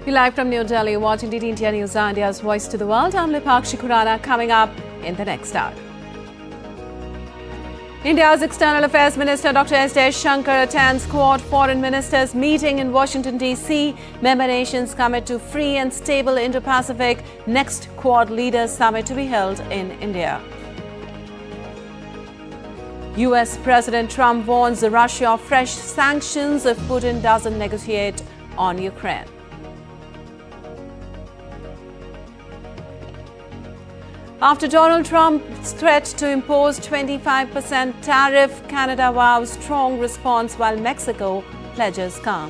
You're live from New Delhi, watching DT India News, India's voice to the world. I'm Lipakshi Khurana, coming up in the next hour. India's External Affairs Minister Dr. S. Jaishankar attends Quad Foreign Ministers meeting in Washington, D.C. Member nations commit to free and stable Indo-Pacific. Next Quad Leaders Summit to be held in India. U.S. President Trump warns Russia of fresh sanctions if Putin doesn't negotiate on Ukraine. After Donald Trump's threat to impose 25% tariff, Canada vows strong response while Mexico pledges calm.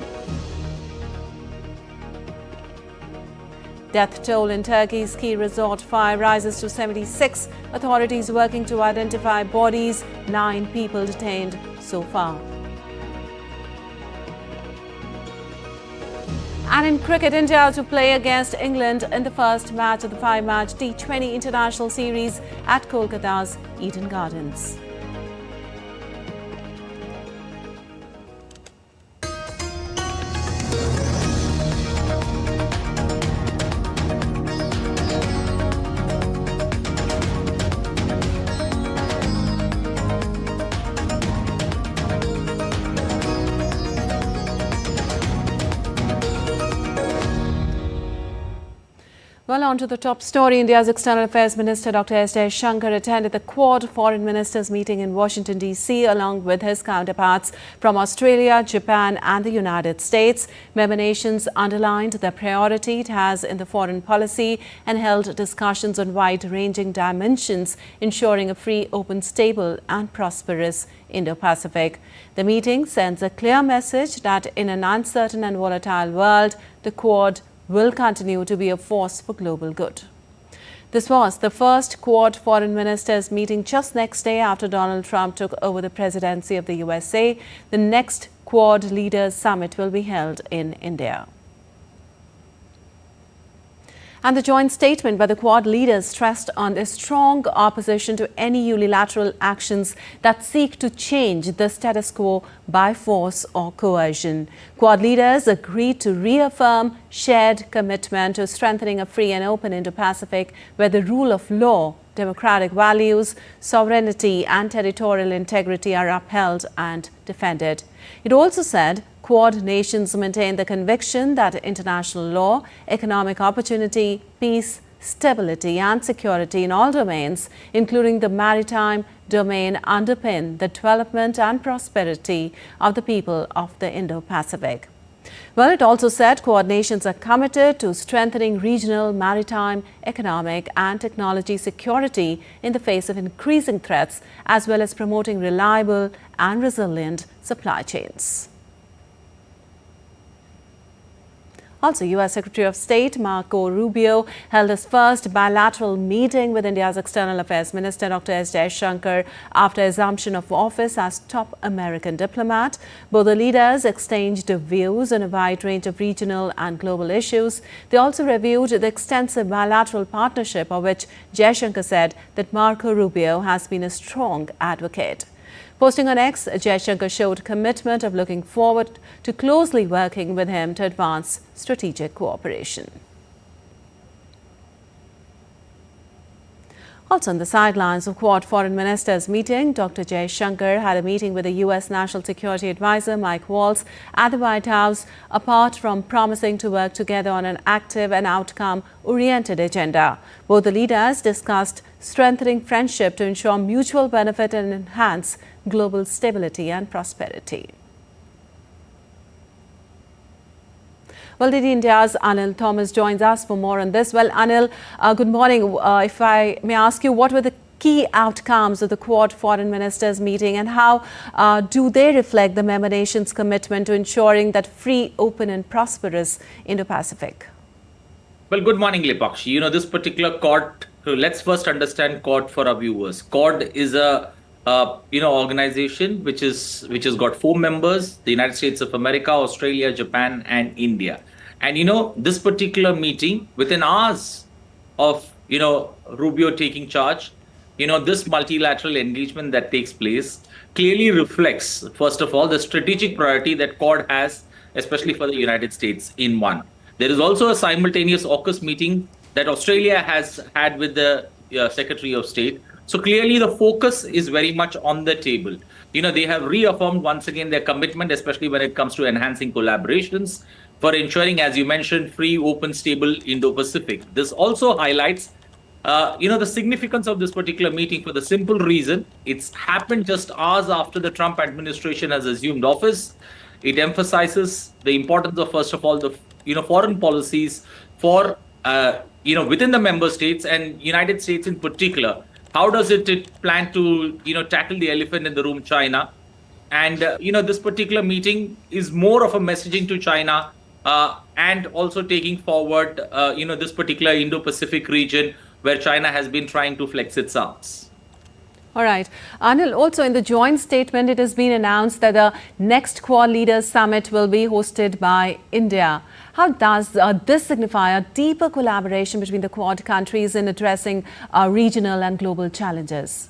Death toll in Turkey's ski resort fire rises to 76. Authorities working to identify bodies. 9 people detained so far. And in cricket, India to play against England in the first match of the 5-match T20 International Series at Kolkata's Eden Gardens. Well, on to the top story. India's External Affairs Minister Dr. S. Jaishankar attended the Quad Foreign Ministers meeting in Washington, D.C. along with his counterparts from Australia, Japan and the United States. Member nations underlined the priority it has in the foreign policy and held discussions on wide-ranging dimensions, ensuring a free, open, stable and prosperous Indo-Pacific. The meeting sends a clear message that in an uncertain and volatile world, the Quad will continue to be a force for global good. This was the first Quad Foreign Ministers meeting just next day after Donald Trump took over the presidency of the USA. The next Quad Leaders Summit will be held in India. And the joint statement by the Quad leaders stressed on a strong opposition to any unilateral actions that seek to change the status quo by force or coercion. Quad leaders agreed to reaffirm shared commitment to strengthening a free and open Indo-Pacific where the rule of law, democratic values, sovereignty and territorial integrity are upheld and defended. It also said Quad nations maintain the conviction that international law, economic opportunity, peace, stability and security in all domains, including the maritime domain, underpin the development and prosperity of the people of the Indo-Pacific. Well, it also said Quad nations are committed to strengthening regional, maritime, economic and technology security in the face of increasing threats, as well as promoting reliable and resilient supply chains. Also, U.S. Secretary of State Marco Rubio held his first bilateral meeting with India's External Affairs Minister Dr. S. Jaishankar after assumption of office as top American diplomat. Both the leaders exchanged views on a wide range of regional and global issues. They also reviewed the extensive bilateral partnership, of which Jaishankar said that Marco Rubio has been a strong advocate. Posting on X, Jaishankar showed commitment of looking forward to closely working with him to advance strategic cooperation. Also on the sidelines of Quad Foreign Ministers meeting, Dr. Jaishankar had a meeting with the U.S. National Security Advisor Mike Waltz at the White House. Apart from promising to work together on an active and outcome-oriented agenda, both the leaders discussed strengthening friendship to ensure mutual benefit and enhance global stability and prosperity. Well, DT India's Anil Thomas joins us for more on this. Well, Anil, good morning. If I may ask you, what were the key outcomes of the Quad Foreign Ministers meeting and how do they reflect the member nations' commitment to ensuring that free, open and prosperous Indo-Pacific? Well, good morning, Lipakshi. You know, this particular Quad, let's first understand Quad for our viewers. Quad is a organization which has got 4 members: the United States of America, Australia, Japan, and India. And this particular meeting, within hours of Rubio taking charge, this multilateral engagement that takes place clearly reflects, first of all, the strategic priority that Quad has, especially for the United States, in one. There is also a simultaneous AUKUS meeting that Australia has had with the Secretary of State. So clearly the focus is very much on the table. They have reaffirmed once again their commitment, especially when it comes to enhancing collaborations for ensuring, as you mentioned, free, open, stable Indo-Pacific. This also highlights the significance of this particular meeting for the simple reason it's happened just hours after the Trump administration has assumed office. It emphasizes the importance of, first of all, the foreign policies for within the member states and United States in particular. How does it plan to tackle the elephant in the room, China? And this particular meeting is more of a messaging to China and also taking forward this particular Indo-Pacific region where China has been trying to flex its arms. All right. Anil, also in the joint statement, it has been announced that the next Quad Leaders Summit will be hosted by India. How does this signify a deeper collaboration between the Quad countries in addressing regional and global challenges?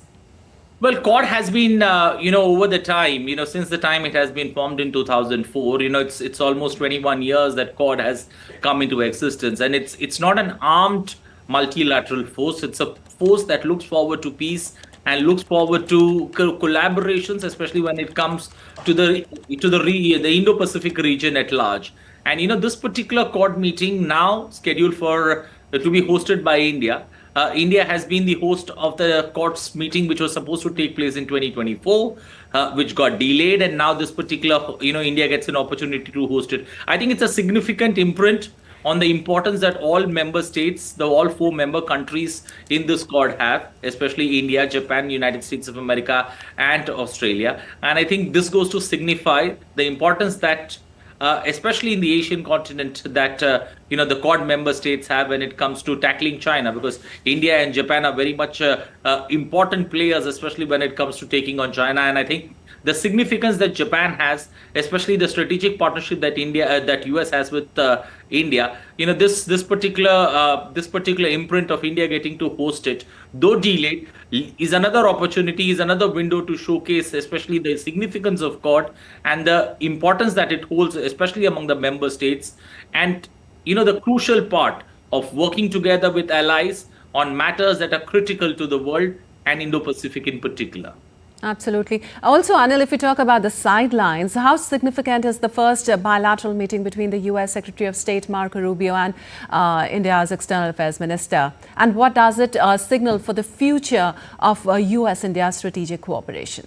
Well, Quad has been, over the time, since the time it has been formed in 2004, it's almost 21 years that Quad has come into existence. And it's not an armed multilateral force. It's a force that looks forward to peace and looks forward to collaborations, especially when it comes to the Indo-Pacific region at large. And this particular Quad meeting now scheduled for to be hosted by India. India has been the host of the Quad's meeting, which was supposed to take place in 2024, which got delayed, and now this particular India gets an opportunity to host it. I think it's a significant imprint on the importance that all member states, all 4 member countries in this Quad have, especially India, Japan, United States of America, and Australia. And I think this goes to signify the importance that, especially in the Asian continent, that the Quad member states have when it comes to tackling China, because India and Japan are very much important players, especially when it comes to taking on China. And I think the significance that Japan has, especially the strategic partnership that that US has with India, this particular imprint of India getting to host it, though delayed, is another opportunity, is another window to showcase, especially the significance of Quad and the importance that it holds, especially among the member states, and the crucial part of working together with allies on matters that are critical to the world and Indo-Pacific in particular. Absolutely. Also, Anil, if we talk about the sidelines, how significant is the first bilateral meeting between the US Secretary of State Marco Rubio and India's External Affairs Minister? And what does it signal for the future of US-India strategic cooperation?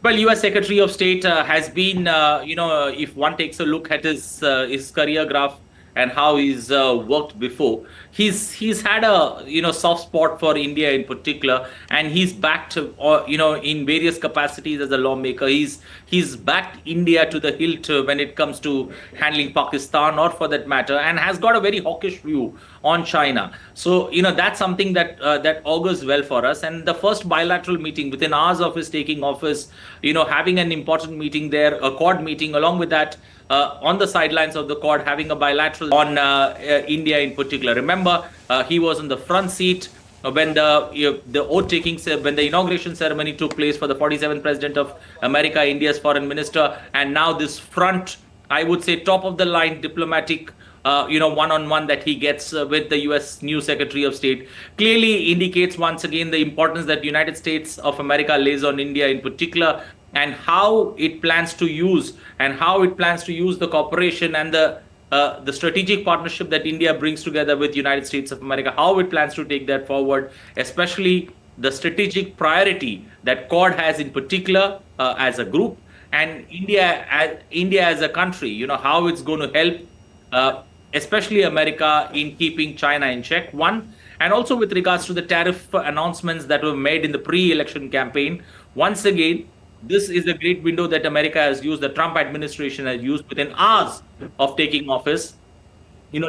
Well, US Secretary of State has been, if one takes a look at his career graph and how he's worked before, he's had a soft spot for India in particular, and he's backed in various capacities as a lawmaker. He's backed India to the hilt when it comes to handling Pakistan, or for that matter, and has got a very hawkish view on China. So that's something that that augurs well for us. And the first bilateral meeting within hours of his taking office, having an important meeting there, a Quad meeting, along with that, on the sidelines of the Quad, having a bilateral on India in particular. Remember, he was in the front seat when the oath-taking, when the inauguration ceremony took place for the 47th President of America, India's foreign minister, and now this front, I would say, top-of-the-line diplomatic one-on-one that he gets with the US new Secretary of State clearly indicates once again the importance that the United States of America lays on India in particular, and how it plans to use the cooperation and the strategic partnership that India brings together with the United States of America, how it plans to take that forward, especially the strategic priority that Quad has in particular as a group, and India as a country, how it's going to help, especially America, in keeping China in check, one. And also with regards to the tariff announcements that were made in the pre-election campaign, once again, this is a great window that America has used, the Trump administration has used within hours of taking office.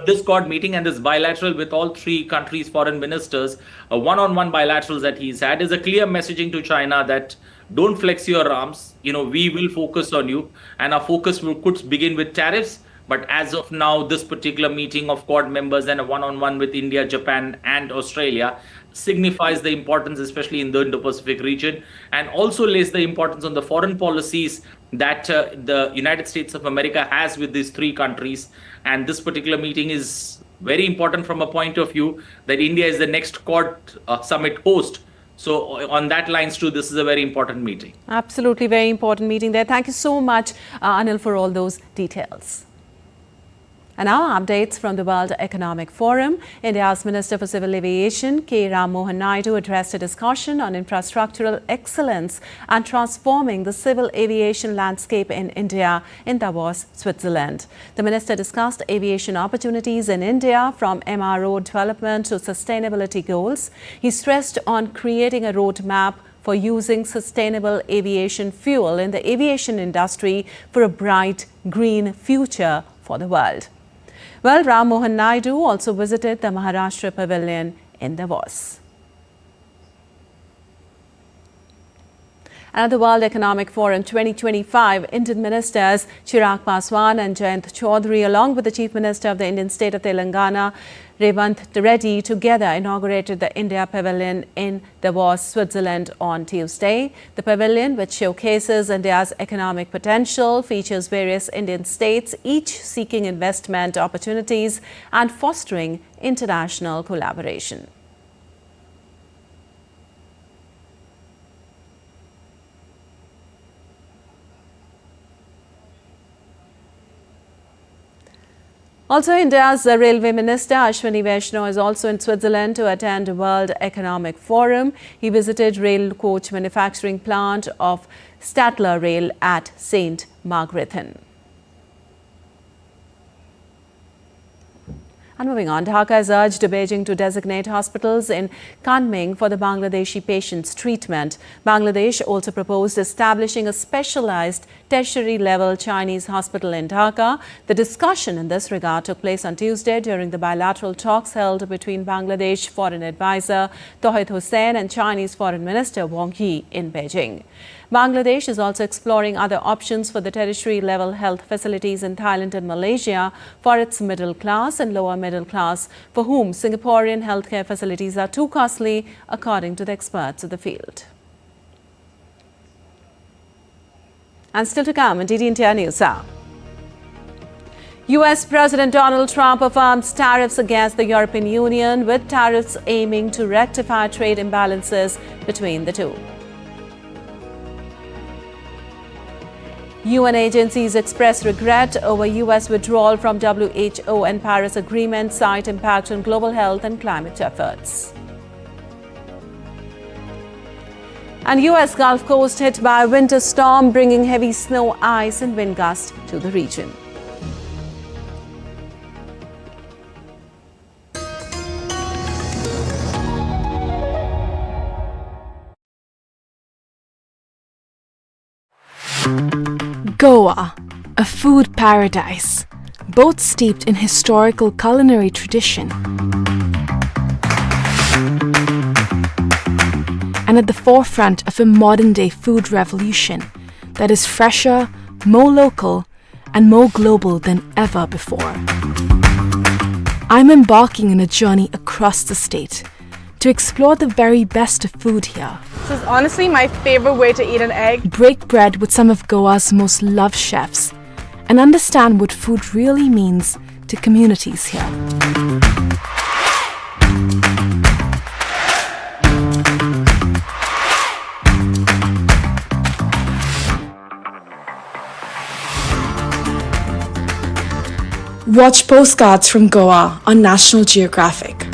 This Quad meeting and this bilateral with all 3 countries' foreign ministers, one-on-one bilaterals that he's had, is a clear messaging to China that don't flex your arms. We will focus on you, and our focus could begin with tariffs. But as of now, this particular meeting of Quad members and a one-on-one with India, Japan, and Australia signifies the importance, especially in the Indo-Pacific region, and also lays the importance on the foreign policies that the United States of America has with these three countries. And this particular meeting is very important from a point of view that India is the next Quad summit host. So on that lines too, this is a very important meeting. Absolutely very important meeting there. Thank you so much, Anil, for all those details. And now updates from the World Economic Forum. India's Minister for Civil Aviation, K. Ram Mohan Naidu, addressed a discussion on infrastructural excellence and transforming the civil aviation landscape in India in Davos, Switzerland. The minister discussed aviation opportunities in India from MRO development to sustainability goals. He stressed on creating a roadmap for using sustainable aviation fuel in the aviation industry for a bright green future for the world. Well, Ram Mohan Naidu also visited the Maharashtra Pavilion in Davos. And at the World Economic Forum 2025, Indian ministers Chirag Paswan and Jayant Chaudhary, along with the Chief Minister of the Indian state of Telangana, Revant Reddy, together inaugurated the India Pavilion in Davos, Switzerland on Tuesday. The pavilion, which showcases India's economic potential, features various Indian states, each seeking investment opportunities and fostering international collaboration. Also, India's Railway Minister Ashwini Vaishnaw is also in Switzerland to attend the World Economic Forum. He visited rail coach manufacturing plant of Stadler Rail at St. Margrethen. And moving on, Dhaka has urged Beijing to designate hospitals in Kunming for the Bangladeshi patients' treatment. Bangladesh also proposed establishing a specialized tertiary-level Chinese hospital in Dhaka. The discussion in this regard took place on Tuesday during the bilateral talks held between Bangladesh Foreign Advisor Tauhid Hussain and Chinese Foreign Minister Wang Yi in Beijing. Bangladesh is also exploring other options for the tertiary-level health facilities in Thailand and Malaysia for its middle class and lower middle class, for whom Singaporean healthcare facilities are too costly, according to the experts of the field. And still to come in DD India News Hour. US President Donald Trump affirms tariffs against the European Union, with tariffs aiming to rectify trade imbalances between the two. UN agencies express regret over US withdrawal from WHO and Paris Agreement, cite impact on global health and climate efforts. And US Gulf Coast hit by a winter storm, bringing heavy snow, ice and wind gusts to the region. Goa, a food paradise, both steeped in historical culinary tradition and at the forefront of a modern-day food revolution that is fresher, more local, and more global than ever before. I'm embarking on a journey across the state to explore the very best of food here. This is honestly my favorite way to eat an egg. Break bread with some of Goa's most loved chefs and understand what food really means to communities here. Watch Postcards from Goa on National Geographic.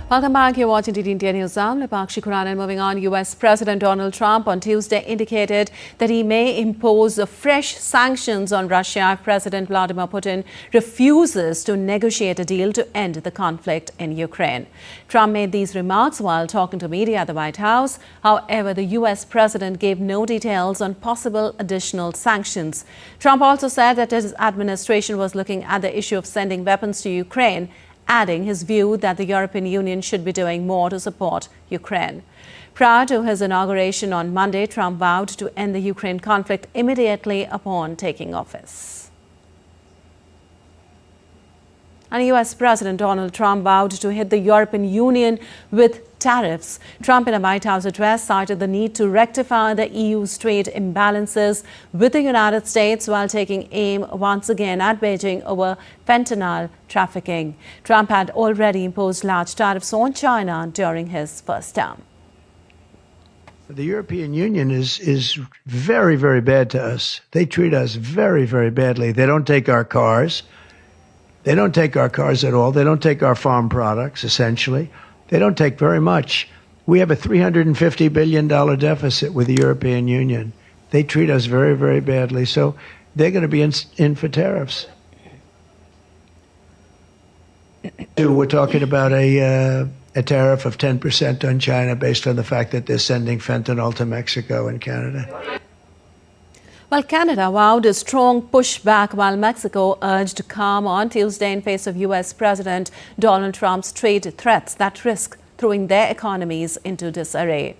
Welcome back. You're watching DD India News Hour. Lipakshi Khurana. Moving on, US President Donald Trump on Tuesday indicated that he may impose fresh sanctions on Russia if President Vladimir Putin refuses to negotiate a deal to end the conflict in Ukraine. Trump made these remarks while talking to media at the White House. However, the US president gave no details on possible additional sanctions. Trump also said that his administration was looking at the issue of sending weapons to Ukraine, adding his view that the European Union should be doing more to support Ukraine. Prior to his inauguration on Monday, Trump vowed to end the Ukraine conflict immediately upon taking office. And US President Donald Trump vowed to hit the European Union with tariffs. Trump, in a White House address, cited the need to rectify the EU's trade imbalances with the United States while taking aim once again at Beijing over fentanyl trafficking. Trump had already imposed large tariffs on China during his first term. The European Union is very, very bad to us. They treat us very, very badly. They don't take our cars. They don't take our cars at all. They don't take our farm products, essentially. They don't take very much. We have a $350 billion deficit with the European Union. They treat us very, very badly. So they're going to be in for tariffs. We're talking about a tariff of 10% on China based on the fact that they're sending fentanyl to Mexico and Canada. Well, Canada vowed a strong pushback while Mexico urged calm on Tuesday in face of US President Donald Trump's trade threats that risk throwing their economies into disarray.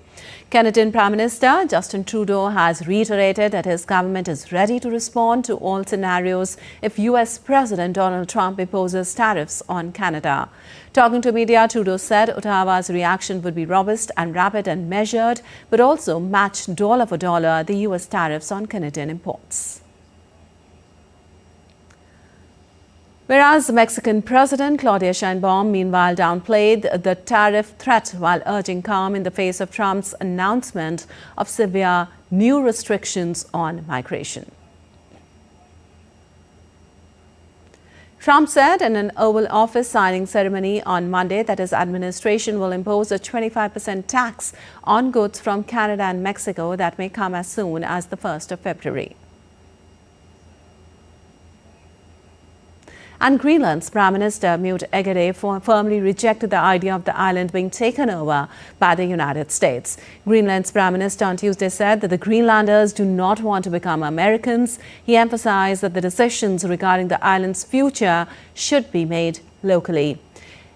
Canadian Prime Minister Justin Trudeau has reiterated that his government is ready to respond to all scenarios if US President Donald Trump imposes tariffs on Canada. Talking to media, Trudeau said Ottawa's reaction would be robust and rapid and measured, but also match dollar for dollar the US tariffs on Canadian imports. Whereas Mexican President Claudia Sheinbaum meanwhile downplayed the tariff threat while urging calm in the face of Trump's announcement of severe new restrictions on migration. Trump said in an Oval Office signing ceremony on Monday that his administration will impose a 25% tax on goods from Canada and Mexico that may come as soon as the 1st of February. And Greenland's Prime Minister Amit Mukarji firmly rejected the idea of the island being taken over by the United States. Greenland's Prime Minister on Tuesday said that the Greenlanders do not want to become Americans. He emphasized that the decisions regarding the island's future should be made locally.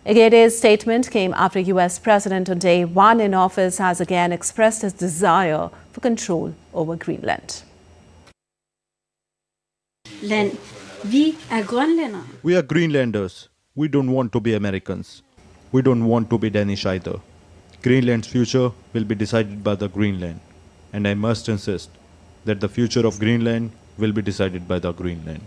Mukarji's statement came after US President on day one in office has again expressed his desire for control over Greenland. We are Greenlanders. We don't want to be Americans. We don't want to be Danish either. Greenland's future will be decided by the Greenland. And I must insist that the future of Greenland will be decided by the Greenland.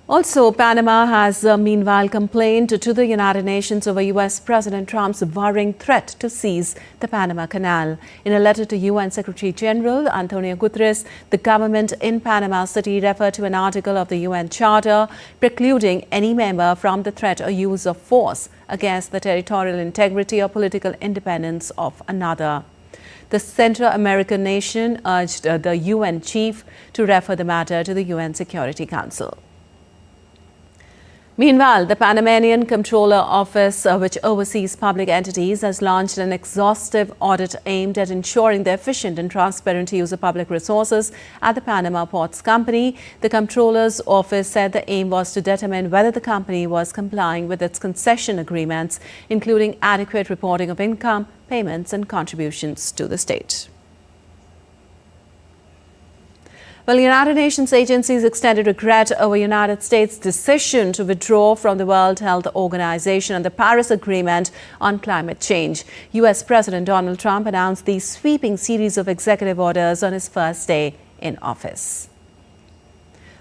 Also, Panama has meanwhile complained to the United Nations over US President Trump's worrying threat to seize the Panama Canal. In a letter to UN Secretary General Antonio Guterres, the government in Panama City referred to an article of the UN Charter precluding any member from the threat or use of force against the territorial integrity or political independence of another. The Central American nation urged the UN chief to refer the matter to the UN Security Council. Meanwhile, the Panamanian Comptroller Office, which oversees public entities, has launched an exhaustive audit aimed at ensuring the efficient and transparent use of public resources at the Panama Ports Company. The Comptroller's Office said the aim was to determine whether the company was complying with its concession agreements, including adequate reporting of income, payments and contributions to the state. Well, United Nations agencies extended regret over United States' decision to withdraw from the World Health Organization and the Paris Agreement on climate change. US President Donald Trump announced the sweeping series of executive orders on his first day in office.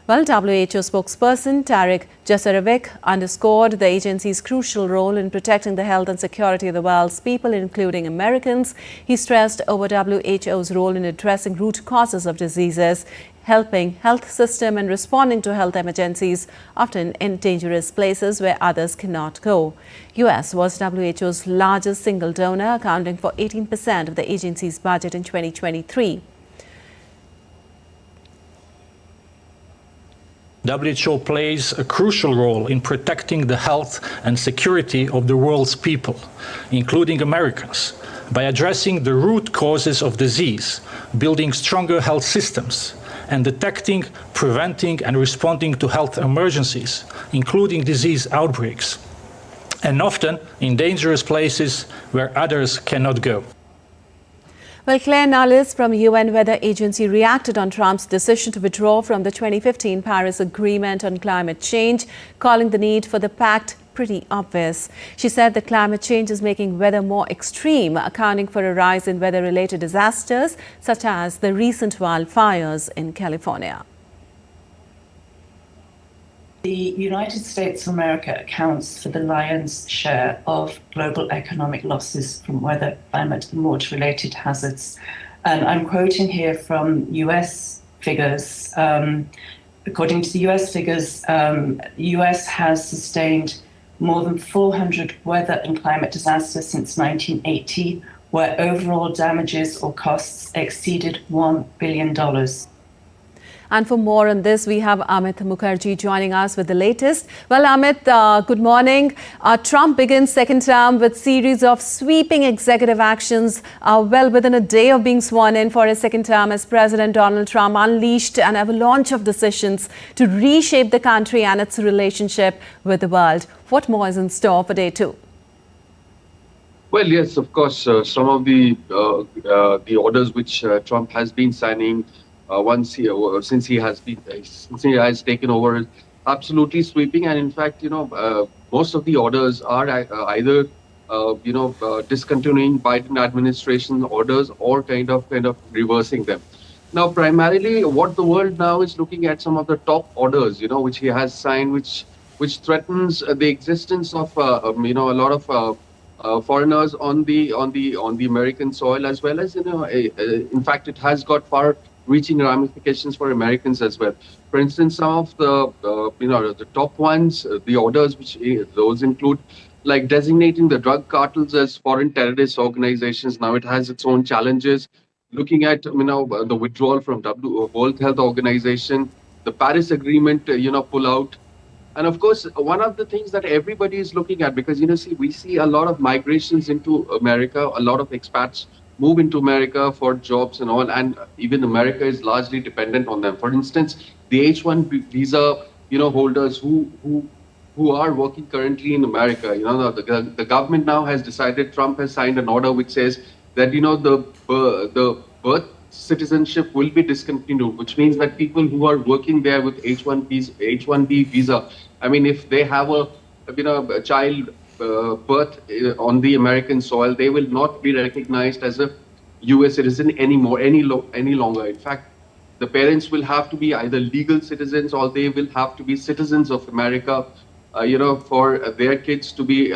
Well, WHO spokesperson Tarik Jasarevic underscored the agency's crucial role in protecting the health and security of the world's people, including Americans. He stressed over WHO's role in addressing root causes of diseases, helping health system and responding to health emergencies, often in dangerous places where others cannot go. US was WHO's largest single donor, accounting for 18% of the agency's budget in 2023. WHO plays a crucial role in protecting the health and security of the world's people, including Americans, by addressing the root causes of disease, building stronger health systems, and detecting, preventing, and responding to health emergencies, including disease outbreaks, and often in dangerous places where others cannot go. Well, Claire Nullis from UN Weather Agency reacted on Trump's decision to withdraw from the 2015 Paris Agreement on climate change, calling the need for the pact pretty obvious. She said that climate change is making weather more extreme, accounting for a rise in weather-related disasters, such as the recent wildfires in California. The United States of America accounts for the lion's share of global economic losses from weather, climate and water-related hazards. And I'm quoting here from US figures. According to the US figures, the US has sustained more than 400 weather and climate disasters since 1980, where overall damages or costs exceeded $1 billion. And for more on this, we have Amit Mukarji joining us with the latest. Well, Amit, good morning. Trump begins second term with series of sweeping executive actions. Well, within a day of being sworn in for his second term as President, Donald Trump unleashed an avalanche of decisions to reshape the country and its relationship with the world. What more is in store for day two? Well, yes, of course, some of the orders which Trump has been signing since he has taken over, absolutely sweeping. And in fact, most of the orders are either discontinuing Biden administration orders or kind of reversing them. Now, primarily, what the world now is looking at, some of the top orders, which he has signed, which threatens the existence of a lot of foreigners on the American soil, as well as in fact, it has got far-reaching ramifications for Americans as well. For instance, some of the top ones, the orders, which those include like designating the drug cartels as foreign terrorist organizations. Now it has its own challenges. Looking at the withdrawal from World Health Organization, the Paris Agreement, pull out. And of course, one of the things that everybody is looking at, because we see a lot of migrations into America, a lot of expats move into America for jobs and all, and even America is largely dependent on them. For instance, the H-1 visa, holders who are working currently in America, the government now has decided, Trump has signed an order which says that, the birth citizenship will be discontinued, which means that people who are working there with H-1B visa, I mean, if they have a child birth on the American soil, they will not be recognized as a U.S. citizen any longer. In fact, the parents will have to be either legal citizens or they will have to be citizens of America, for their kids to be,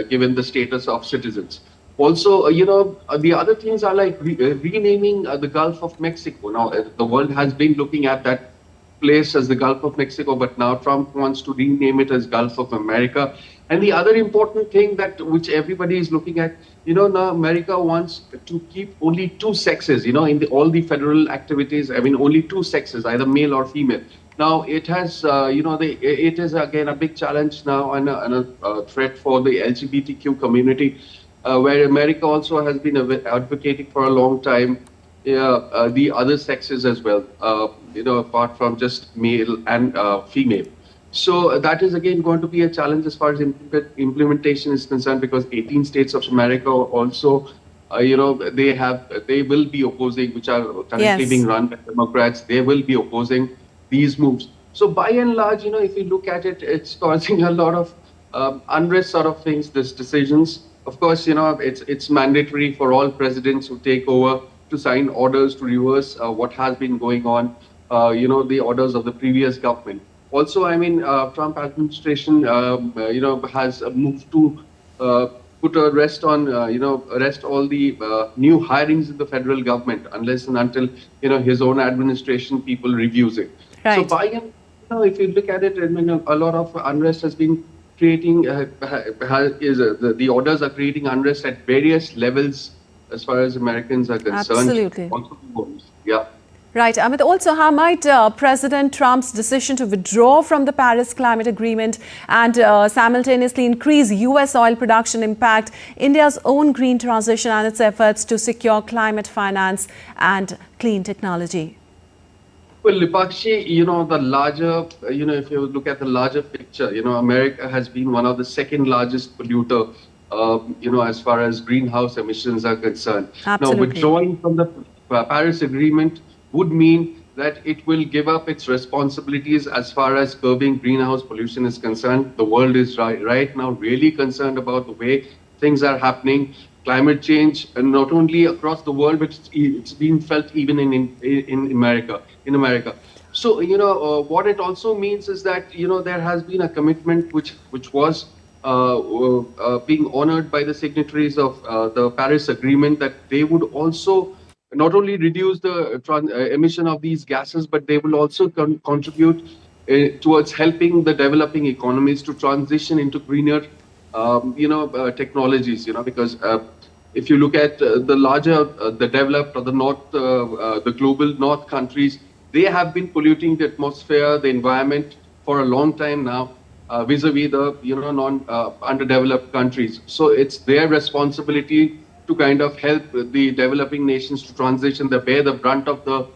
given the status of citizens. Also, the other things are like renaming the Gulf of Mexico. Now, the world has been looking at that place as the Gulf of Mexico, but now Trump wants to rename it as Gulf of America. And the other important thing which everybody is looking at, now America wants to keep only two sexes, in all the federal activities. I mean, only two sexes, either male or female. Now it has, it is again a big challenge now and a threat for the LGBTQ community, where America also has been advocating for a long time the other sexes as well, apart from just male and female. So that is again going to be a challenge as far as implementation is concerned, because 18 states of America also, they will be opposing, which are currently being run by Democrats. They will be opposing these moves. So by and large, if you look at it, it's causing a lot of unrest sort of things, these decisions. Of course, it's mandatory for all presidents who take over to sign orders to reverse what has been going on, the orders of the previous government. Also, I mean, Trump administration, has moved to put a rest on, arrest all the new hirings in the federal government, unless and until, his own administration people reviews it. Right. So by and, if you look at it, I mean, a lot of unrest has been creating, the orders are creating unrest at various levels as far as Americans are concerned. Absolutely. Yeah. Right, Amit. Also, how might President Trump's decision to withdraw from the Paris Climate Agreement and simultaneously increase U.S. oil production impact India's own green transition and its efforts to secure climate finance and clean technology? Well, Lipakshi, the larger, if you look at the larger picture, America has been one of the second largest polluter as far as greenhouse emissions are concerned. Absolutely. Now, withdrawing from the Paris Agreement would mean that it will give up its responsibilities as far as curbing greenhouse pollution is concerned. The world is right now really concerned about the way things are happening. Climate change, and not only across the world, but it's being felt even in America. So, what it also means is that, there has been a commitment which was being honored by the signatories of the Paris Agreement, that they would also not only reduce the emission of these gases, but they will also contribute towards helping the developing economies to transition into greener, technologies. Because if you look at the larger, the developed or the global North countries, they have been polluting the atmosphere, the environment for a long time now, vis-a-vis the underdeveloped countries. So it's their responsibility to kind of help the developing nations to transition, bear the brunt of the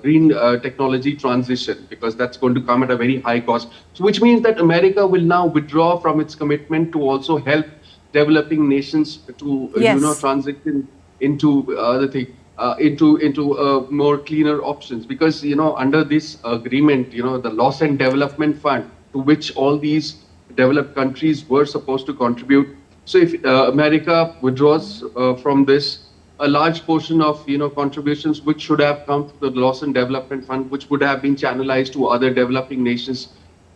green technology transition, because that's going to come at a very high cost. So which means that America will now withdraw from its commitment to also help developing nations to transition into into more cleaner options, because under this agreement, the Loss and Development Fund, to which all these developed countries were supposed to contribute. So if America withdraws from this, a large portion of contributions which should have come to the Loss and Development Fund, which would have been channelized to other developing nations,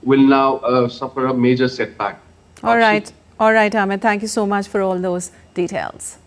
will now suffer a major setback. All right, Amit, thank you so much for all those details.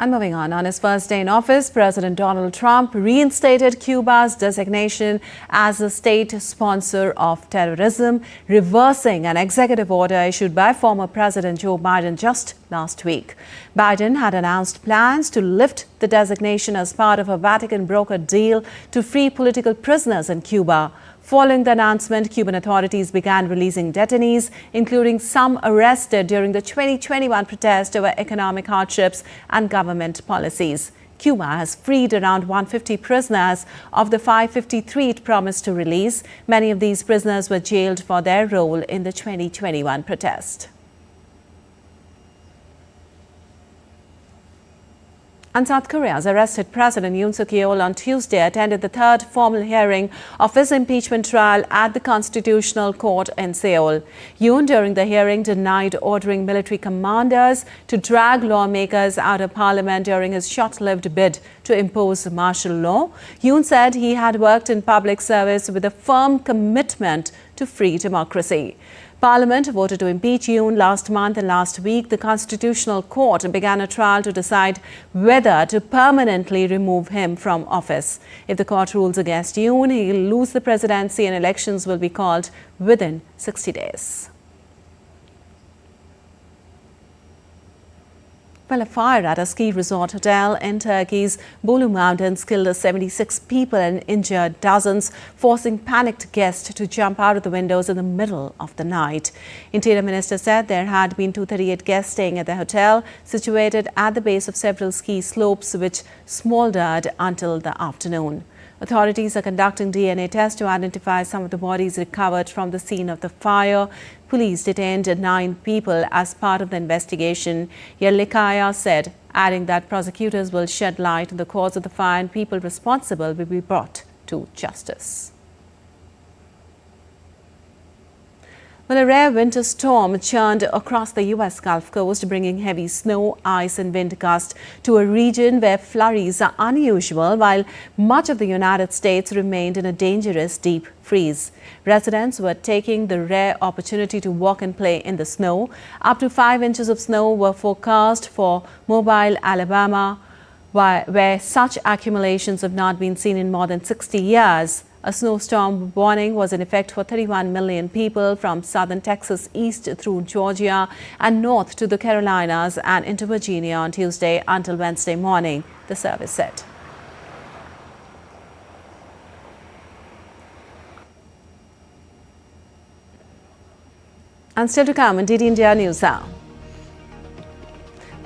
And moving on his first day in office, President Donald Trump reinstated Cuba's designation as a state sponsor of terrorism, reversing an executive order issued by former President Joe Biden just last week. Biden had announced plans to lift the designation as part of a Vatican brokered deal to free political prisoners in Cuba. Following the announcement, Cuban authorities began releasing detainees, including some arrested during the 2021 protest over economic hardships and government policies. Cuba has freed around 150 prisoners of the 553 it promised to release. Many of these prisoners were jailed for their role in the 2021 protest. And South Korea's arrested President Yoon Suk-yeol on Tuesday attended the third formal hearing of his impeachment trial at the Constitutional Court in Seoul. Yoon, during the hearing, denied ordering military commanders to drag lawmakers out of parliament during his short-lived bid to impose martial law. Yoon said he had worked in public service with a firm commitment to free democracy. Parliament voted to impeach Yoon last month, and last week the Constitutional Court began a trial to decide whether to permanently remove him from office. If the court rules against Yoon, he will lose the presidency and elections will be called within 60 days. Well, a fire at a ski resort hotel in Turkey's Bolu Mountains killed 76 people and injured dozens, forcing panicked guests to jump out of the windows in the middle of the night. Interior Minister said there had been 238 guests staying at the hotel, situated at the base of several ski slopes, which smoldered until the afternoon. Authorities are conducting DNA tests to identify some of the bodies recovered from the scene of the fire. Police detained 9 people as part of the investigation, Yerlikaya said, adding that prosecutors will shed light on the cause of the fire and people responsible will be brought to justice. Well, a rare winter storm churned across the U.S. Gulf Coast, bringing heavy snow, ice and wind gusts to a region where flurries are unusual, while much of the United States remained in a dangerous deep freeze. Residents were taking the rare opportunity to walk and play in the snow. Up to 5 inches of snow were forecast for Mobile, Alabama, where such accumulations have not been seen in more than 60 years. A snowstorm warning was in effect for 31 million people from southern Texas east through Georgia and north to the Carolinas and into Virginia on Tuesday until Wednesday morning, the service said. And still to come on DD India News Hour.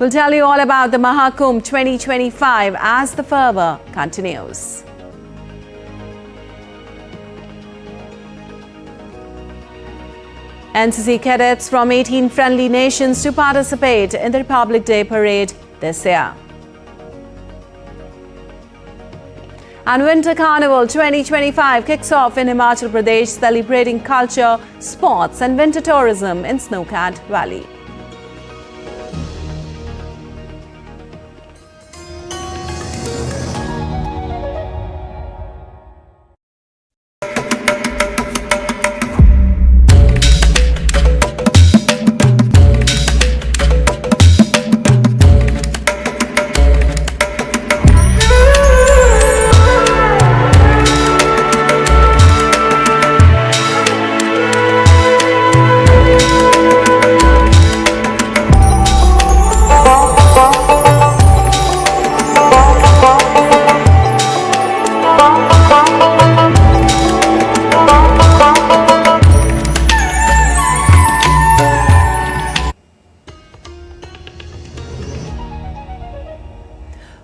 We'll tell you all about the Mahakumbh 2025 as the fervour continues. NCC cadets from 18 friendly nations to participate in the Republic Day parade this year. And Winter Carnival 2025 kicks off in Himachal Pradesh, celebrating culture, sports and winter tourism in Snow-Clad Valley.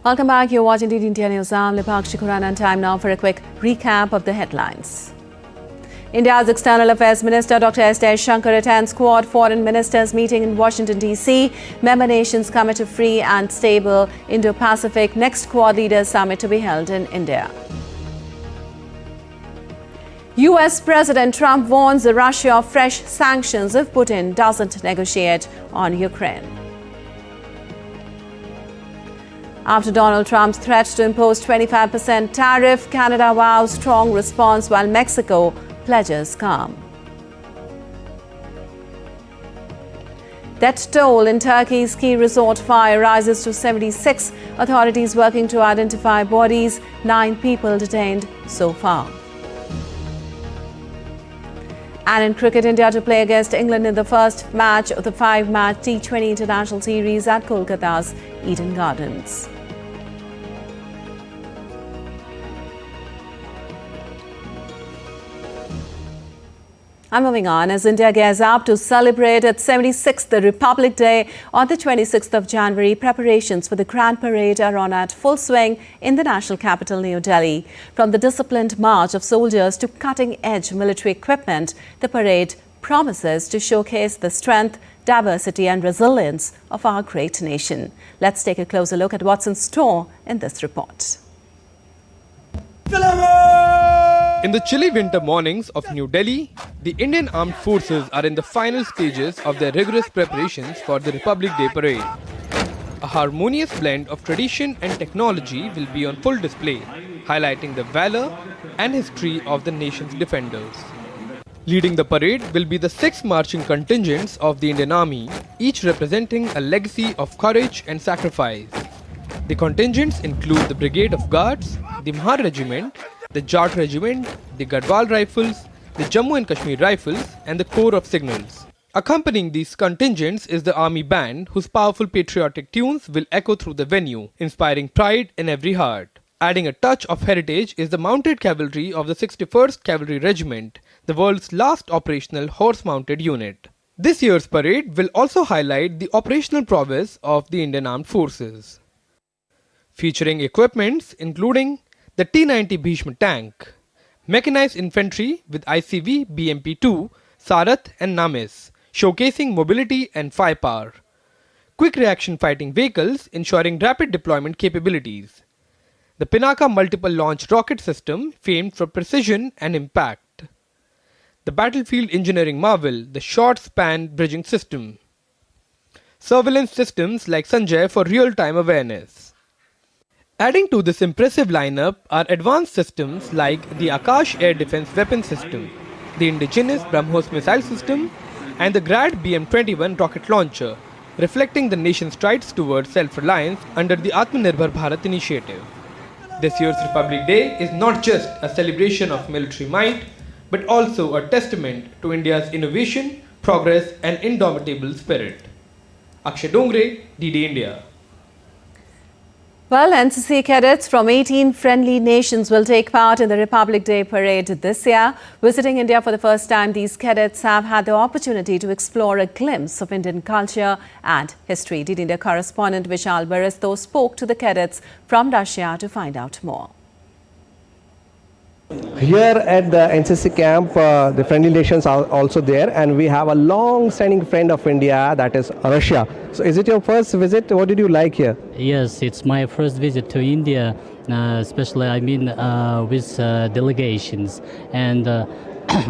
Welcome back. You're watching DD India News. I'm Lipakshi Khurana, and time now for a quick recap of the headlines. India's External Affairs Minister Dr. S. Jaishankar attends Quad Foreign Ministers meeting in Washington, D.C. Member nations commit to free and stable Indo-Pacific. Next Quad Leaders Summit to be held in India. US President Trump warns Russia of fresh sanctions if Putin doesn't negotiate on Ukraine. After Donald Trump's threat to impose 25% tariff, Canada vows strong response while Mexico pledges calm. Death toll in Turkey's ski resort fire rises to 76. Authorities working to identify bodies. 9 people detained so far. And in cricket, India to play against England in the first match of the 5-match T20 International Series at Kolkata's Eden Gardens. And moving on, as India gears up to celebrate its 76th Republic Day on the 26th of January, preparations for the Grand Parade are on at full swing in the national capital, New Delhi. From the disciplined march of soldiers to cutting-edge military equipment, the parade promises to showcase the strength, diversity and resilience of our great nation. Let's take a closer look at what's in store in this report. In the chilly winter mornings of New Delhi, the Indian Armed Forces are in the final stages of their rigorous preparations for the Republic Day parade. A harmonious blend of tradition and technology will be on full display, highlighting the valor and history of the nation's defenders. Leading the parade will be the 6 marching contingents of the Indian Army, each representing a legacy of courage and sacrifice. The contingents include the Brigade of Guards, the Mahar Regiment, the Jat Regiment, the Garhwal Rifles, the Jammu and Kashmir Rifles and the Corps of Signals. Accompanying these contingents is the Army Band, whose powerful patriotic tunes will echo through the venue, inspiring pride in every heart. Adding a touch of heritage is the Mounted Cavalry of the 61st Cavalry Regiment, the world's last operational horse-mounted unit. This year's parade will also highlight the operational prowess of the Indian Armed Forces. Featuring equipments including the T-90 Bhishma tank, mechanized infantry with ICV BMP-2, Sarath and Namis, showcasing mobility and firepower. Quick reaction fighting vehicles ensuring rapid deployment capabilities. The Pinaka multiple launch rocket system famed for precision and impact. The battlefield engineering marvel, the short span bridging system. Surveillance systems like Sanjay for real-time awareness. Adding to this impressive lineup are advanced systems like the Akash Air Defense Weapon System, the indigenous BrahMos missile system, and the Grad BM-21 rocket launcher, reflecting the nation's strides towards self-reliance under the Atmanirbhar Bharat initiative. This year's Republic Day is not just a celebration of military might, but also a testament to India's innovation, progress, and indomitable spirit. Akshay Dongre, DD India. Well, NCC cadets from 18 friendly nations will take part in the Republic Day parade this year. Visiting India for the first time, these cadets have had the opportunity to explore a glimpse of Indian culture and history. DD India correspondent Vishal Baristo spoke to the cadets from Russia to find out more. Here at the NCC camp, the friendly nations are also there, and we have a long-standing friend of India, that is Russia. So is it your first visit? What did you like here? Yes, it's my first visit to India, especially with delegations. And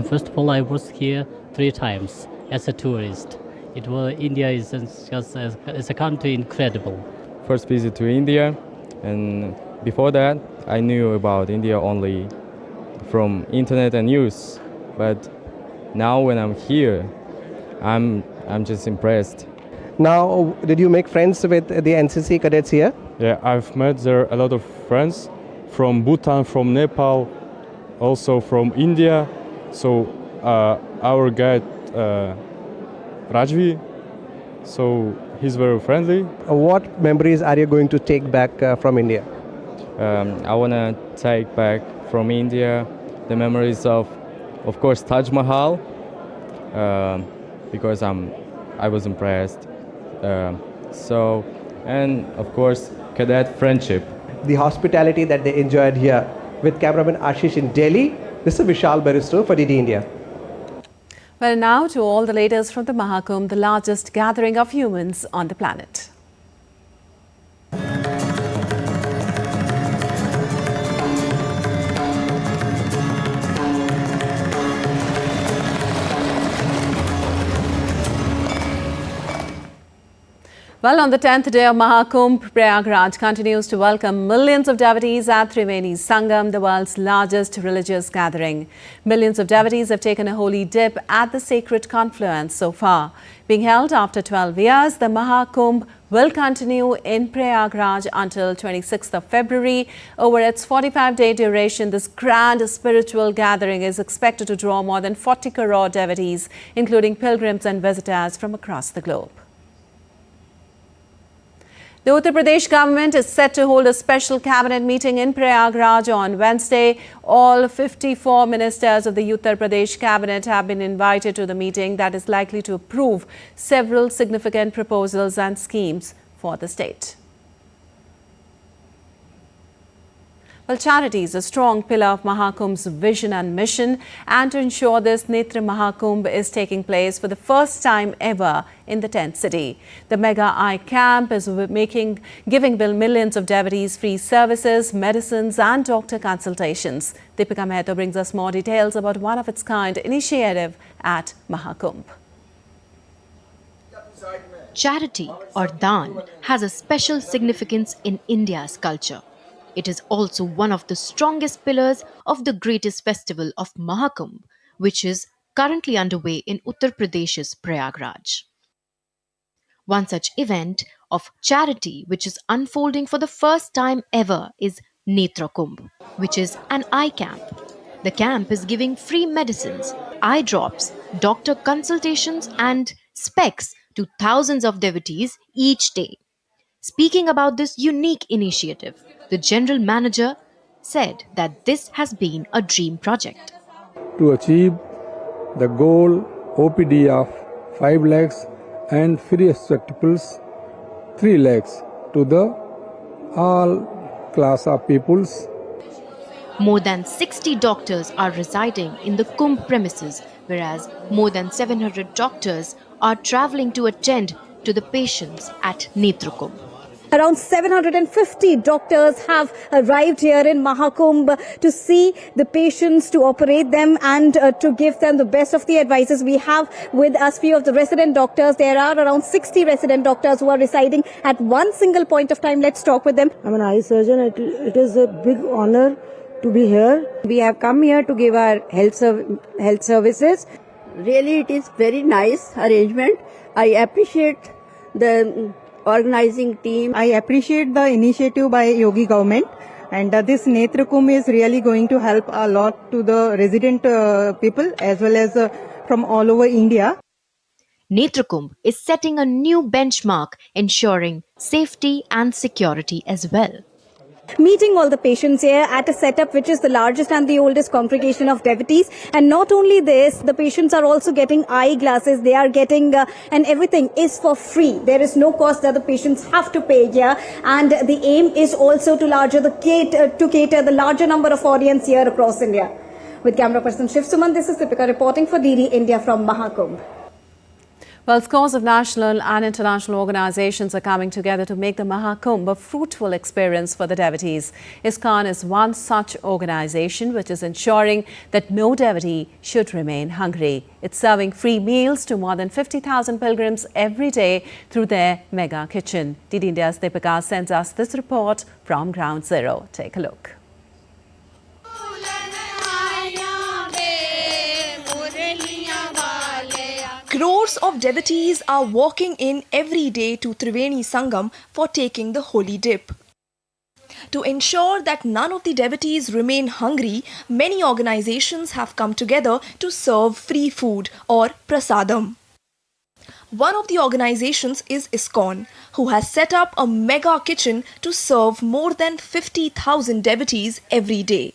first of all, I was here 3 times as a tourist. India is just as a country incredible. First visit to India, and before that, I knew about India only from internet and news. But now when I'm here, I'm just impressed. Now, did you make friends with the NCC cadets here? Yeah, I've met there a lot of friends from Bhutan, from Nepal, also from India. So our guide Rajvi, so he's very friendly. What memories are you going to take back from India? I want to take back from India the memories of course, Taj Mahal, because I was impressed. And of course, cadet friendship. The hospitality that they enjoyed here. With cameraman Ashish in Delhi, this is Vishal Baristo for DD India. Well, now to all the latest from the Mahakumbh, the largest gathering of humans on the planet. Well, on the 10th day of Mahakumbh, Prayagraj continues to welcome millions of devotees at Triveni Sangam, the world's largest religious gathering. Millions of devotees have taken a holy dip at the sacred confluence so far. Being held after 12 years, the Mahakumbh will continue in Prayagraj until 26th of February. Over its 45-day duration, this grand spiritual gathering is expected to draw more than 40 crore devotees, including pilgrims and visitors from across the globe. The Uttar Pradesh government is set to hold a special cabinet meeting in Prayagraj on Wednesday. All 54 ministers of the Uttar Pradesh cabinet have been invited to the meeting that is likely to approve several significant proposals and schemes for the state. Well, charity is a strong pillar of Mahakumbh's vision and mission, and to ensure this, Netra Mahakumbh is taking place for the first time ever in the 10th city. The mega eye camp is giving millions of devotees free services, medicines and doctor consultations. Deepika Mehta brings us more details about one of its kind initiative at Mahakumbh. Charity or daan has a special significance in India's culture. It is also one of the strongest pillars of the greatest festival of Mahakumbh, which is currently underway in Uttar Pradesh's Prayagraj. One such event of charity which is unfolding for the first time ever is Netra Kumbh, which is an eye camp. The camp is giving free medicines, eye drops, doctor consultations and specs to thousands of devotees each day. Speaking about this unique initiative, the general manager said that this has been a dream project. To achieve the goal OPD of 5 lakhs and free spectacles 3 lakhs to the all class of peoples. More than 60 doctors are residing in the Kumbh premises, whereas more than 700 doctors are travelling to attend to the patients at Netra Kumbh. Around 750 doctors have arrived here in Mahakumbh to see the patients, to operate them and to give them the best of the advices. We have with us few of the resident doctors. There are around 60 resident doctors who are residing at one single point of time. Let's talk with them. I'm an eye surgeon. It is a big honor to be here. We have come here to give our health services. Really, it is very nice arrangement. I appreciate the organizing team. I appreciate the initiative by Yogi government, and this Netra Kumbh is really going to help a lot to the resident people as well as from all over India. Netra Kumbh is setting a new benchmark, ensuring safety and security as well. Meeting all the patients here at a setup which is the largest and the oldest congregation of devotees. And not only this, the patients are also getting eyeglasses. They are getting, and everything is for free. There is no cost that the patients have to pay here. And the aim is also to cater the larger number of audience here across India. With camera person Shiv Suman, this is Deepika reporting for DD India from Mahakumbh. Well, scores of national and international organizations are coming together to make the Mahakumbh a fruitful experience for the devotees. Iscon is one such organization which is ensuring that no devotee should remain hungry. It's serving free meals to more than 50,000 pilgrims every day through their mega kitchen. DD India's Deepika sends us this report from Ground Zero. Take a look. Crores of devotees are walking in every day to Triveni Sangam for taking the holy dip. To ensure that none of the devotees remain hungry, many organizations have come together to serve free food or prasadam. One of the organizations is Iscon, who has set up a mega kitchen to serve more than 50,000 devotees every day.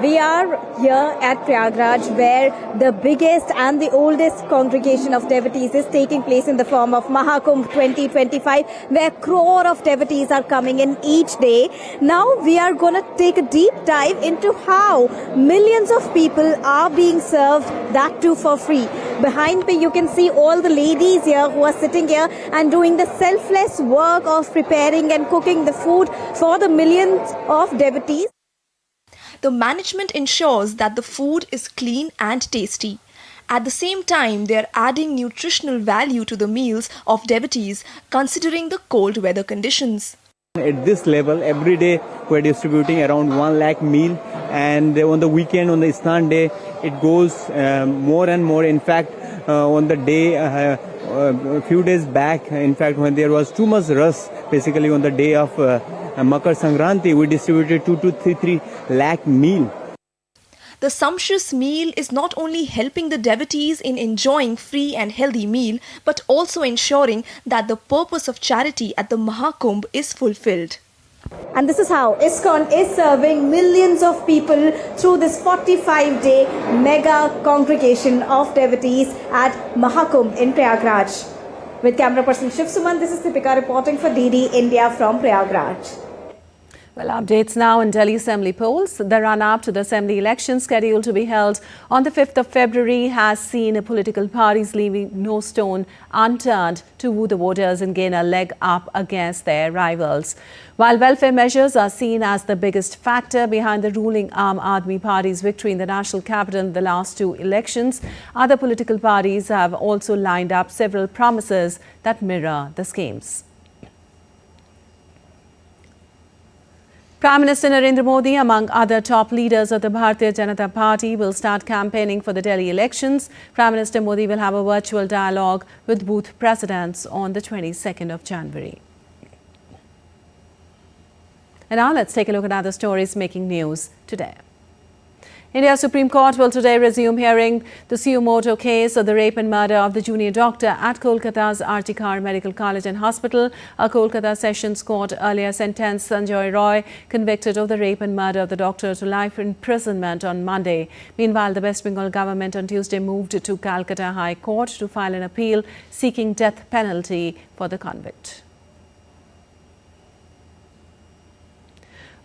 We are here at Prayagraj, where the biggest and the oldest congregation of devotees is taking place in the form of Mahakumbh 2025, where crore of devotees are coming in each day. Now we are going to take a deep dive into how millions of people are being served, that too for free. Behind me you can see all the ladies here who are sitting here and doing the selfless work of preparing and cooking the food for the millions of devotees. The management ensures that the food is clean and tasty. At the same time, they are adding nutritional value to the meals of devotees, considering the cold weather conditions. At this level, every day we are distributing around 1 lakh meal, and on the weekend, on the Isnan day, it goes more and more. In fact, on the day, a few days back, in fact, when there was too much rush, basically on the day of Makar Sankranti, we distributed 2 to 3 lakh meal. The sumptuous meal is not only helping the devotees in enjoying free and healthy meal, but also ensuring that the purpose of charity at the Mahakumbh is fulfilled. And this is how Iscon is serving millions of people through this 45-day mega congregation of devotees at Mahakumbh in Prayagraj. With camera person Shiv Suman, this is Deepika reporting for DD India from Prayagraj. Well, updates now in Delhi Assembly polls. The run-up to the Assembly election scheduled to be held on the 5th of February has seen political parties leaving no stone unturned to woo the voters and gain a leg up against their rivals. While welfare measures are seen as the biggest factor behind the ruling Aam Aadmi Party's victory in the national capital in the last two elections, other political parties have also lined up several promises that mirror the schemes. Prime Minister Narendra Modi, among other top leaders of the Bharatiya Janata Party, will start campaigning for the Delhi elections. Prime Minister Modi will have a virtual dialogue with booth presidents on the 22nd of January. And now let's take a look at other stories making news today. India's Supreme Court will today resume hearing the Coto case of the rape and murder of the junior doctor at Kolkata's Artikar Medical College and Hospital. A Kolkata Sessions Court earlier sentenced Sanjoy Roy, convicted of the rape and murder of the doctor, to life imprisonment on Monday. Meanwhile, the West Bengal government on Tuesday moved to Calcutta High Court to file an appeal seeking death penalty for the convict.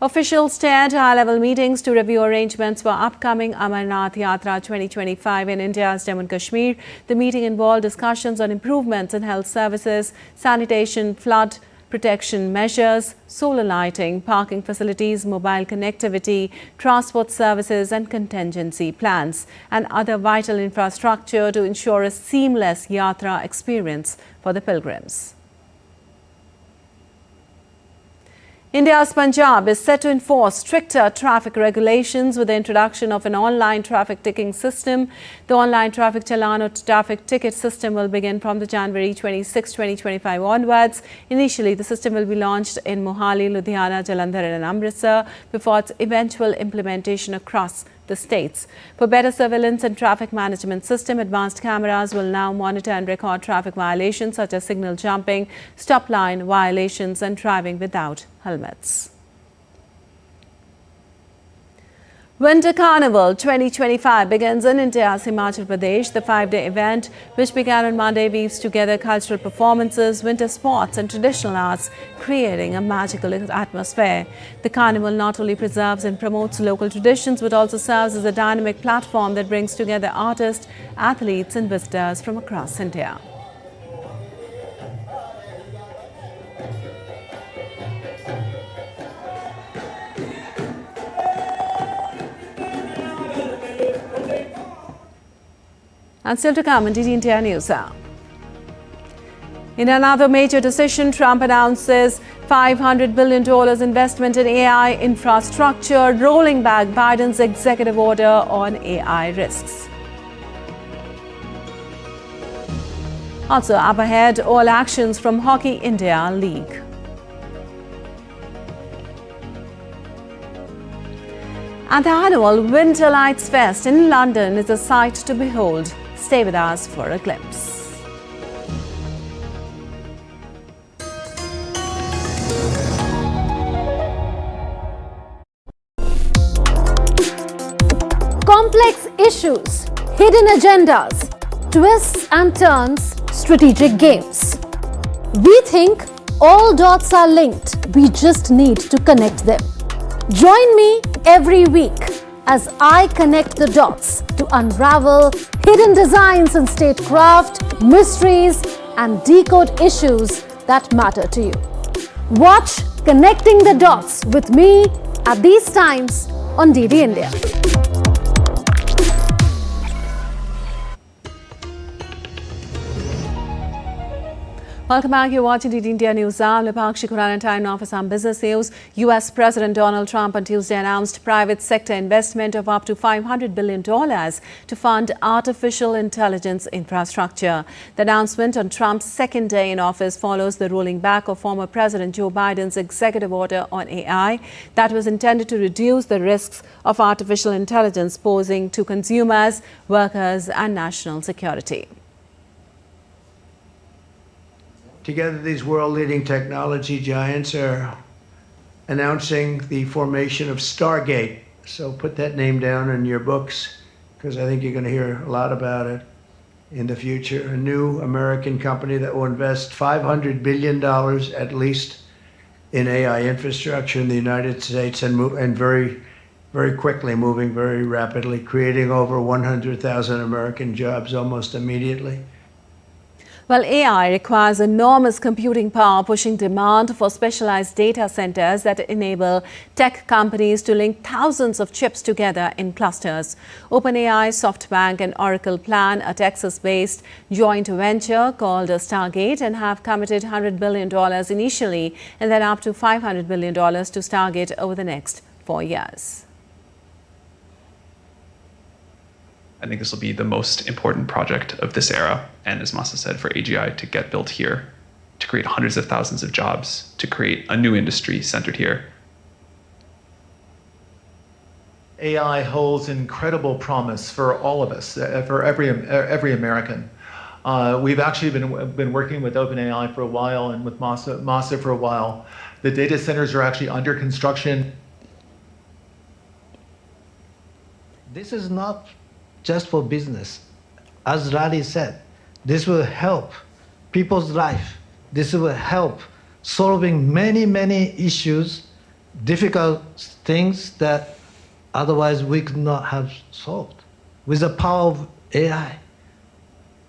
Officials chaired high-level meetings to review arrangements for upcoming Amarnath Yatra 2025 in India's Jammu and Kashmir. The meeting involved discussions on improvements in health services, sanitation, flood protection measures, solar lighting, parking facilities, mobile connectivity, transport services and contingency plans, and other vital infrastructure to ensure a seamless Yatra experience for the pilgrims. India's Punjab is set to enforce stricter traffic regulations with the introduction of an online traffic ticketing system. The online traffic challan or traffic ticket system will begin from the January 26, 2025 onwards. Initially, the system will be launched in Mohali, Ludhiana, Jalandhar and Amritsar before its eventual implementation across the states. For better surveillance and traffic management system, advanced cameras will now monitor and record traffic violations such as signal jumping, stop line violations and driving without helmets. Winter Carnival 2025 begins in India's Himachal Pradesh. The 5-day event, which began on Monday, weaves together cultural performances, winter sports and traditional arts, creating a magical atmosphere. The carnival not only preserves and promotes local traditions, but also serves as a dynamic platform that brings together artists, athletes and visitors from across India. And still to come on DD India News Hour. In another major decision, Trump announces $500 billion investment in AI infrastructure, rolling back Biden's executive order on AI risks. Also up ahead, all actions from Hockey India League. And the annual Winter Lights Fest in London is a sight to behold. Stay with us for a glimpse. Complex issues, hidden agendas, twists and turns, strategic games. We think all dots are linked. We just need to connect them. Join me every week as I connect the dots to unravel hidden designs in statecraft, mysteries, and decode issues that matter to you. Watch Connecting the Dots with me at these times on DD India. Welcome back. You're watching DD India News Hour. I'm Lipakshi Khurana. Time now for some business news. US President Donald Trump on Tuesday announced private sector investment of up to $500 billion to fund artificial intelligence infrastructure. The announcement on Trump's second day in office follows the rolling back of former President Joe Biden's executive order on AI that was intended to reduce the risks of artificial intelligence posing to consumers, workers, and national security. Together, these world-leading technology giants are announcing the formation of Stargate. So put that name down in your books, because I think you're going to hear a lot about it in the future. A new American company that will invest $500 billion at least in AI infrastructure in the United States and very, very quickly, moving very rapidly, creating over 100,000 American jobs almost immediately. Well, AI requires enormous computing power, pushing demand for specialized data centers that enable tech companies to link thousands of chips together in clusters. OpenAI, SoftBank and Oracle plan a Texas-based joint venture called Stargate and have committed $100 billion initially and then up to $500 billion to Stargate over the next 4 years. I think this will be the most important project of this era, and as Masa said, for AGI to get built here, to create hundreds of thousands of jobs, to create a new industry centered here. AI holds incredible promise for all of us, for every American. We've actually been working with OpenAI for a while and with Masa for a while. The data centers are actually under construction. This is not just for business. As Raleigh said, this will help people's life. This will help solving many, many issues, difficult things that otherwise we could not have solved with the power of AI.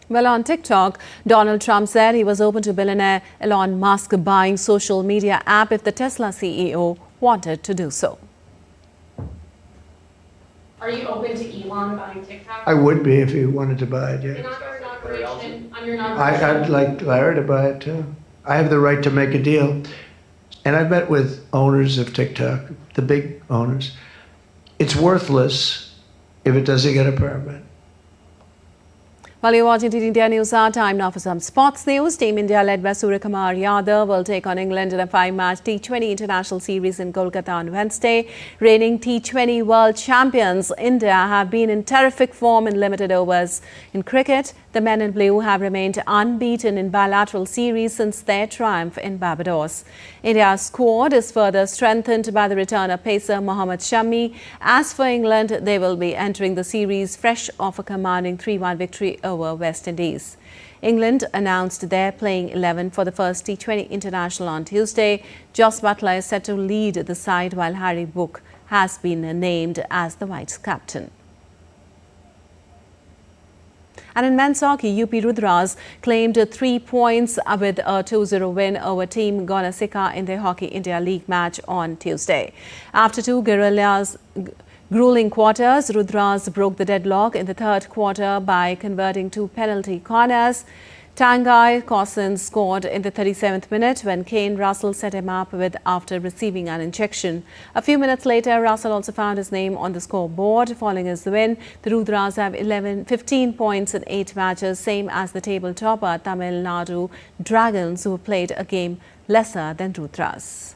Well, on TikTok, Donald Trump said he was open to billionaire Elon Musk buying social media app if the Tesla CEO wanted to do so. Are you open to Elon buying TikTok? I would be if he wanted to buy it, yes. On your inauguration? I'd like Larry to buy it too. I have the right to make a deal. And I've met with owners of TikTok, the big owners. It's worthless if it doesn't get a permit. While you're watching DD India News Hour, time now for some sports news. Team India led by Suryakumar Yadav will take on England in a 5-match T20 international series in Kolkata on Wednesday. Reigning T20 world champions, India have been in terrific form in limited overs. In cricket, The men in blue have remained unbeaten in bilateral series since their triumph in Barbados. India's squad is further strengthened by the return of pacer Mohammad Shami. As for England, they will be entering the series fresh off a commanding 3-1 victory over West Indies. England announced their playing 11 for the first T20 international on Tuesday. Jos Buttler is set to lead the side while Harry Brook has been named as the Whites captain. And in men's hockey, UP Rudras claimed 3 points with a 2-0 win over Team Gonasika in their Hockey India League match on Tuesday. After two guerrillas grueling quarters, Rudras broke the deadlock in the third quarter by converting 2 penalty corners. Tangai Cousins scored in the 37th minute when Kane Russell set him up with after receiving an injection. A few minutes later, Russell also found his name on the scoreboard. Following his win, the Rudras have 15 points in 8 matches, same as the table topper Tamil Nadu Dragons, who played a game lesser than Rudras.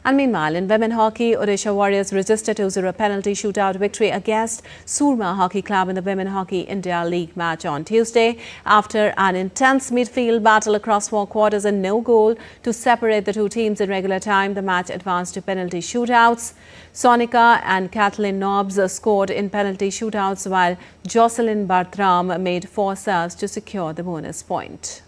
And meanwhile, in women hockey, Odisha Warriors resisted 2-0 penalty shootout victory against Surma Hockey Club in the Women Hockey India League match on Tuesday. After an intense midfield battle across 4 quarters and no goal to separate the two teams in regular time, the match advanced to penalty shootouts. Sonika and Kathleen Nobbs scored in penalty shootouts, while Jocelyn Bartram made 4 serves to secure the bonus point.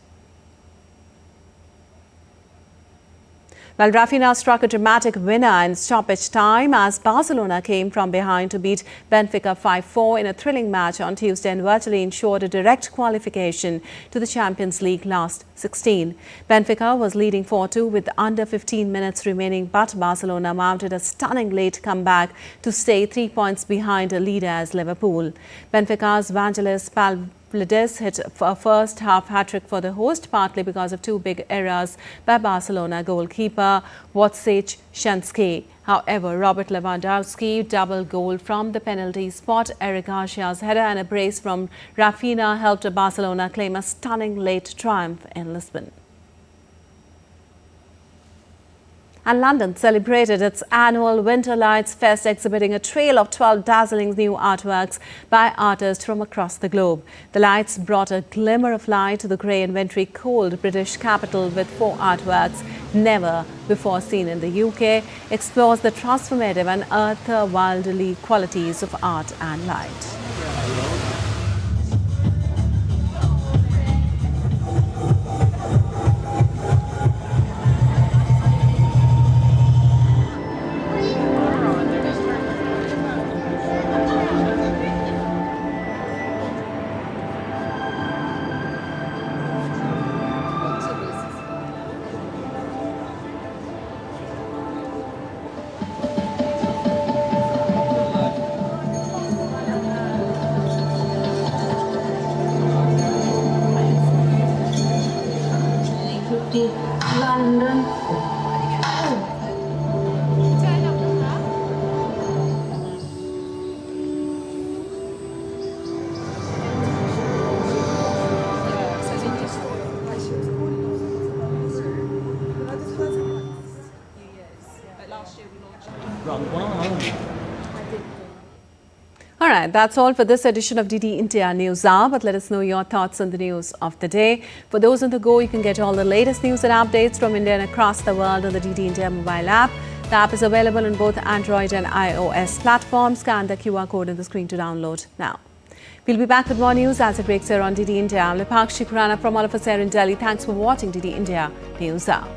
Well, Rafinha struck a dramatic winner in stoppage time as Barcelona came from behind to beat Benfica 5-4 in a thrilling match on Tuesday and virtually ensured a direct qualification to the Champions League last 16. Benfica was leading 4-2 with under 15 minutes remaining, but Barcelona mounted a stunning late comeback to stay 3 points behind leaders Liverpool. Benfica's Vangelis Pavlidis hit a first half hat-trick for the host, partly because of 2 big errors by Barcelona goalkeeper Wojciech Szczęsny. However, Robert Lewandowski double goal from the penalty spot, Eric Garcia's header and a brace from Rafinha helped Barcelona claim a stunning late triumph in Lisbon. And London celebrated its annual Winter Lights Fest, exhibiting a trail of 12 dazzling new artworks by artists from across the globe. The lights brought a glimmer of light to the grey and wintry cold British capital, with 4 artworks never before seen in the UK, explores the transformative and otherworldly qualities of art and light. London. All right, that's all for this edition of DD India News Hour, but let us know your thoughts on the news of the day. For those on the go, you can get all the latest news and updates from India and across the world on the DD India mobile app. The app is available on both Android and iOS platforms. Scan the QR code on the screen to download now. We'll be back with more news as it breaks here on DD India. I'm Lipakshi Khurana from all of us here in Delhi. Thanks for watching DD India News Hour.